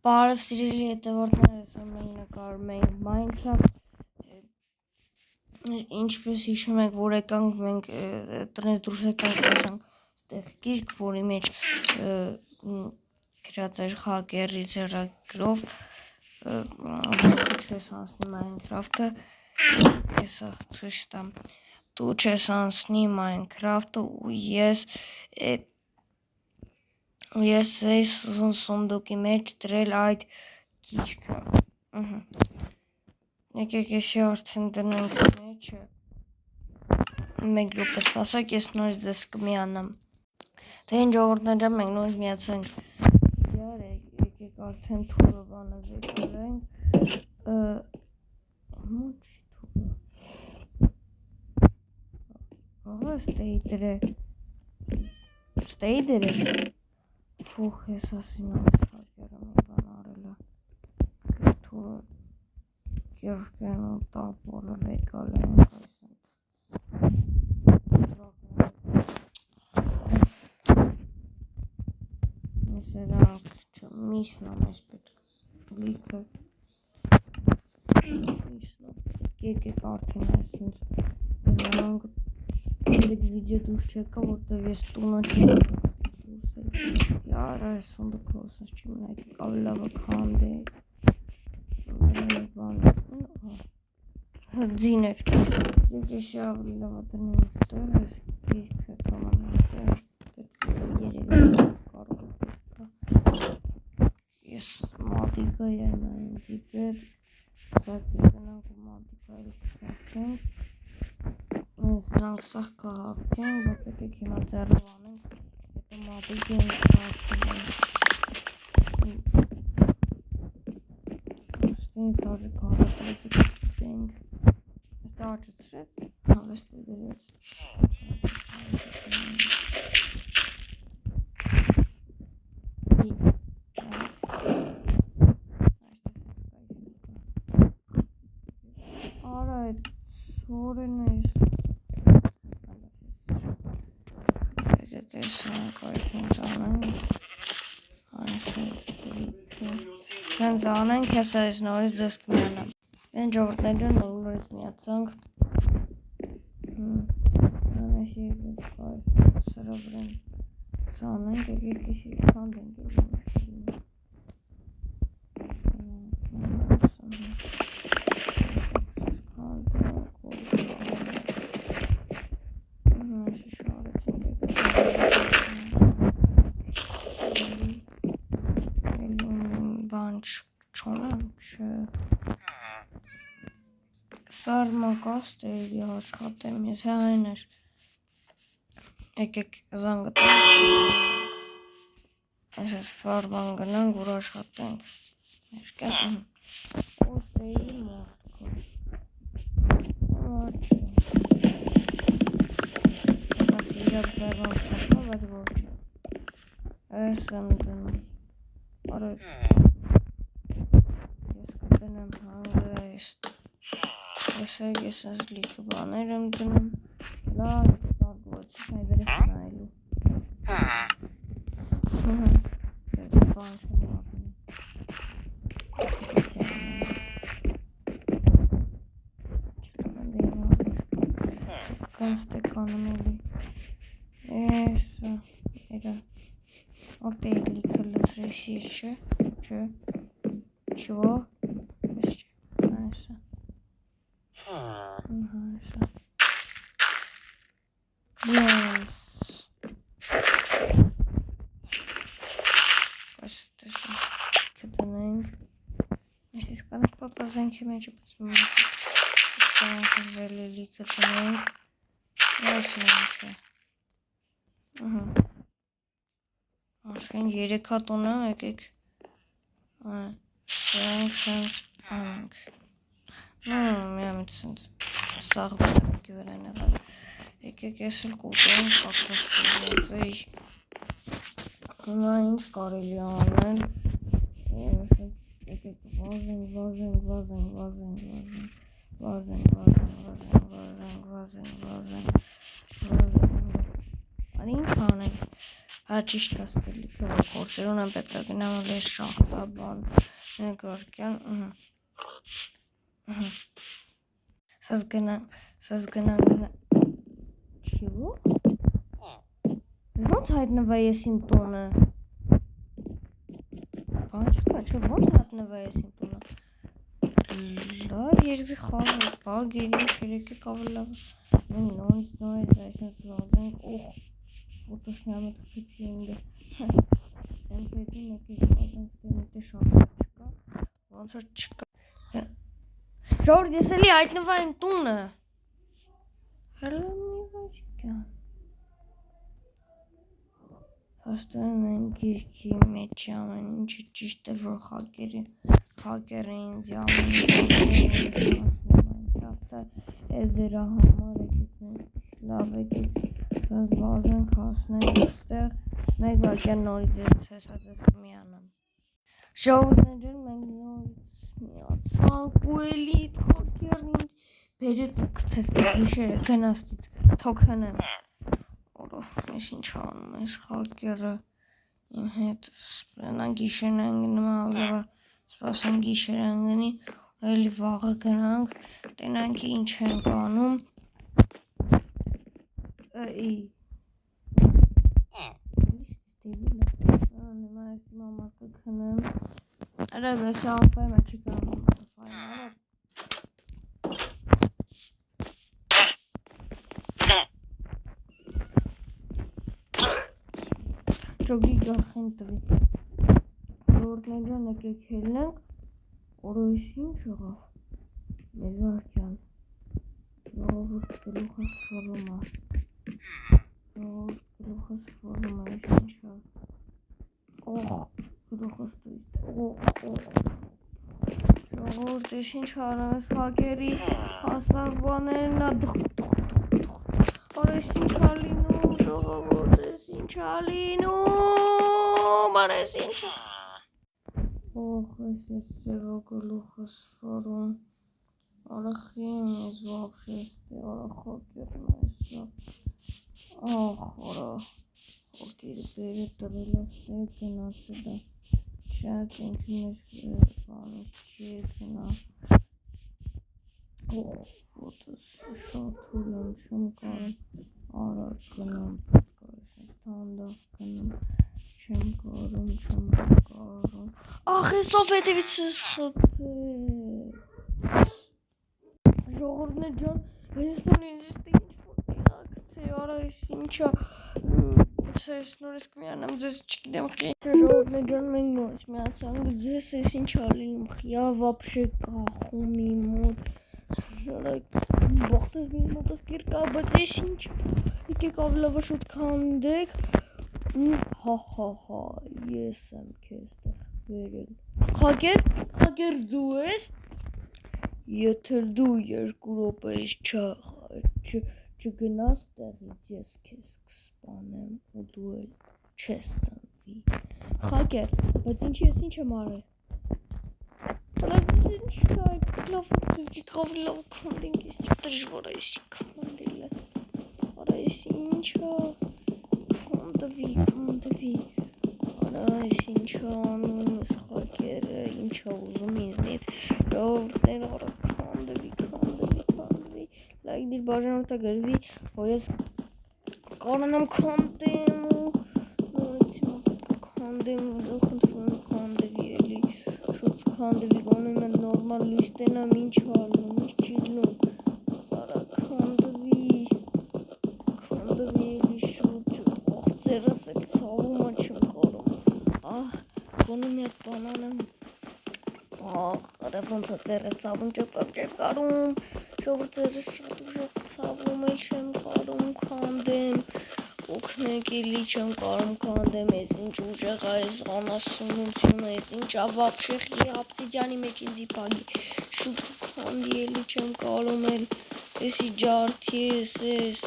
Բարև սիրելի հետևորդներ, մենք նկարում ենք Minecraft, ինչպես հիշում եք, որ եկանք մենք տնից դուրս եկանք տեսանք ստեղ գիրք, որի մեջ գրած էր հակերի ձեռագրով, որ չես անցնի Minecraft-ը, ես ցույց տամ, դու չես անցնի Minecraft-ը ու ես էի սունդուկի մեջ դրել այդ գիրքը, եկեք եսի արդեն դնենք մեջը, մեկ րոպե սպասեք, ես նորից ձեզ կմիանամ, թե ինչ ժողովուրդներ մենք նորից միացանք, եկեք արդեն թուրը բանը վեկորենք, ահա ստեի դրել, Ֆուխ, ես ասին այս հարկերը մի բան արելա, թուրը կերկեն ու տապորը վեկալ ենք ասենք, ես երանք միշնամ ես պետք լիքը, եկեք արդեն ես ինձ երանք վիդեո դուր չեկա, որտև ես տունը չեմ Yara sonunda kurulsunuz çünkü avlava kandı. Ziner. Geçiş avlava dönüştü. Bir tamamladı. Yere Yes, modika yani bir zaten modika yapacağım. Sanki sakın bakın ki mazervanın Mobile games тоже thing. Started shit. Obviously there is. Alright, sorry nice. Sen zanen keseriz noriz deskmeyene. Ben cevaplardan noriz miyatsang. Ben şey sıra bırak. Zanen ki kişi kandın gibi. Farmakast էի աշխատեմ, ես հայն էր, եկեք զանգը ես ֆարման գնանք, որ աշխատենք, ոս էի մարդկը, բայց իրապ ֆարման չասնա, բայց որ չէ, այս եմ դնում, արև, ես կդնեմ հանգեստ, Ես ես լիքը բաներ եմ դնում, լավ զարգացում է վերես նայելու, բան չեմ ապնում, ստեկանում էլի, էրը, որդ էի լիքը լծրեսիր չէ, չո, ես չէ, այսը, Yes. Если скажем, папа зачем посмотреть? Залили катанинг. Ясненько. Sen yere kat ona erkek. Sen. Միամիտ սաղ գյուրեն եղավ, եկեք ես էլ կուտեմ կակոսվեի, հիմա ինչ կարելի անել, եկեք վազենք, արի ինչ անենք, հա ճիշտ ասպելիք, Խորշերուն եմ պետք է գնամ լես շախտաբան նեկարկյան Սազ գնամ Չիվո? Ոնց հայտնվա ես իմ տունը? Բան չկա, չէ, ոնց հայտնվա ես իմ տունը? Լավ, երևի խաղը, բագ էր, ինչ երեկեք ավելի լավ Մենք նորից այսպես վազենք, ֆոտոսնյամը թխիցի ինգը Եմ պետի մեկից վազենք, դեմիտե շախտա չկա Ոնց որ չկա Ժողովուրդ, ես էլի հայտնվա իմ տունը Հելո մի վաճկյան Հաստորեն են գիրքի մեջ ամեն ինչը ճիշտ է, որ խակերը ինձ ամեն Minecraft-ը է դրա համար եկեք լավ եկեք վազենք հասնենք ստեղ մեկ վարկյան նորից ես միանամ Ժողովուրդներ մենք նորից միացանք ու էլի խակերն ինձ բերեց ու գցեց գիշերը գնաստից թող հնեմ Ես ինչ անում ես խակերը իմ հետ սպրենան գիշերն են գնում ավլավա սպասեն գիշեր են գնի էլի վաղը գնանք տենանք ինչ ենք անում Նիմա ես մամակը կնեմ Արավ ես անվայ մաչի կանում Ճոգի գարխեն տվի Ժողորդներյան եկեք հելնենք Օրոյս ինչ եղավ Մեզ վարկյան Ժողորդ գլուխս վորում է Ժողորդ գլուխս վորում է Ես ինչ ավ Գլուխս տույտ Ժողորդ ես ինչ արամ ես խակերի Հասավ բաներն է Օրոյս ինչ ալինում Ժողորդ ես ինչ ալինում Արես ինչ ես ձևո գլուխս վորում Արախիմ ես վապշե ստե արախակերն այսա Արա Հոգերը բերը տրելա ստե գնացը դա Չատ ինքը մեր բանից չի գնա Ոտս շատ հուլ եմ չեմ կարում Արար գնամ Տանդավ գնամ Չեմ կարում Ախ ես ով հետևից ես խպել Ժողորդներ ջան Ես նորից ստե ինչ-որ տիղակցի Արա ես ինչա Ես նորից կմիանամ ձեզ չգիտեմ խի Ժողորդներ ջան մենք նորից միացանք ձեզ ես ինչ ալինում խիա վապշե կախում իմ մոտ Բաղթես մի մոտս կիրկա բայց ես ինչ Եկեք ավլավա շուտ կանդեք Հա ես եմ կեզ տեղ վերել Խակեր դու ես Եթե դու երկու րոպեից չգնաս տեղից ես քեզ կսպանեմ ու դու էլ չես ծնվի Խակեր, բայց ինչի ես ինչ եմ արել Ինչ կա լավ քանդինք ես դժվար է եսի քանդելը Արա ես ինչա քանդվի Արա ես ինչա անում ես խակերը ինչա ուզում ինձնից Ժողորդներ արա քանդվի Լայք դիր բաժանորդա գրվի որ ես կարանամ քանդեմ ու նորից հիմա պետք է քանդեմ խնդրում եմ քանդվի էլի շուտ քանդվի գոնե mən նորմալ լույս տենամ ինչ ալնում ինչ չի լում Արա քանդվի էլի շուտ ծերս եք ցավում չեմ կարում գոնե մի հատ բան անեմ Արա ոնց է ծերս ցավում չեմ կարում Ժողովուրդ ծերս շատ ուժեղ ցավում էլ չեմ կարում քանդեմ Օգնեք էլի չեմ կարում քանդեմ ես ինչ ուժեղ է այս անասունությունը ես ինչ ավապշե խի ապսիդյանի մեջ ինձի պագի շուտ քանդի էլի չեմ կարում էլ Եսի ջարդի ես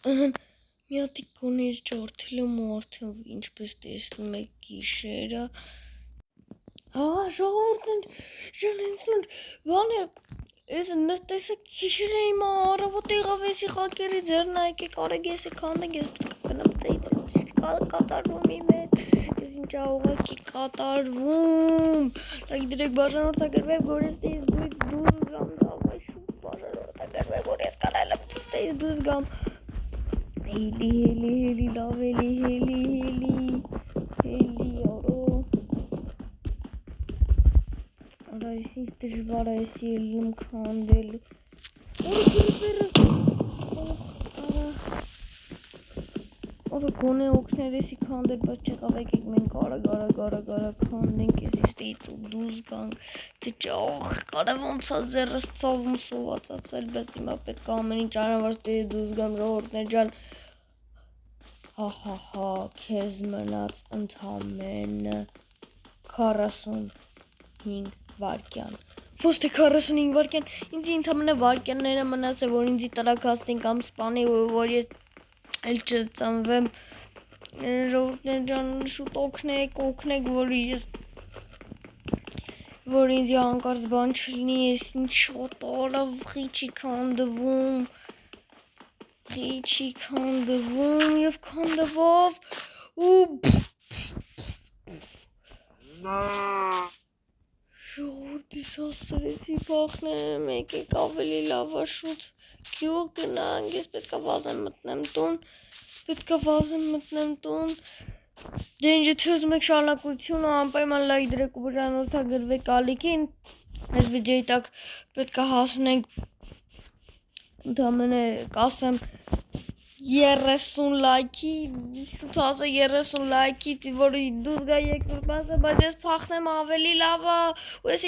Մի հատիկ գոնե ես ջարդել եմ ու արդեն ինչպես տեսնում եք գիշերը Ժողովուրդներ ջան ինձ նոր բան է Ես տեսեք գիշեր է հիմա առավոտ եղավ եսի խակերի ձեռն եկեք արեք եսի քանդենք ես պետք է գնամ տեից կատարվում իմ հետ Թճա ուղակի կատարվում։ Լայք դրեք բաժանորդագրվեք, որ ես դեից դուզ գամ, դավայ շուտ բաժանորդագրվեք, որ ես կարել եմ դեից դուզ գամ։ Հելի, լավ հելի, արա ես ինչ դժվար է եսի ելնում քանդել։ Արա գոնե օգներ եսի քանդել, բայց չեղավ եկեք մենք արա քանդենք եսի ստեից ու դուզ գանք, թճող, կարը ոնց է ձերս ծովում սովածացել, բայց հիմա պետք է ամեն ինչ անավար ստեից դուզ գամ ժողորդներ ջան, հա, քեզ մնաց ընդամենը 45 վարկյան, ոչ թե 45 վարկյան, ինձի ընդամենը վարկյանները մնացել, որ ինձի տրակացնին կամ սպանի, որ ես էլ չծնվեմ, ժողորդներ ջան, շուտ օգնեք, որ ինձի հանկարծ բան չլինի, ես ինչ շատ արավ, խիչի քանդվում և քանդվով ու ժողորդիս հասցրեցի բախները, եկեք ավելի լավա շուտ գյուղ գնանք, ես պետքա վազեմ մտնեմ տուն, դե ինչ եթե ուզում եք շարունակությունը անպայման լայք դրեք ու բաժանորդագրվեք ալիքին, այս վիդեոյի տակ պետքա հասնենք ընդամենը կասեմ 30 լայքի, շուտ հասա 30 լայքի, որ դուզ գա երկրորդ մասը, բայց ես փախնեմ ավելի լավա ու ես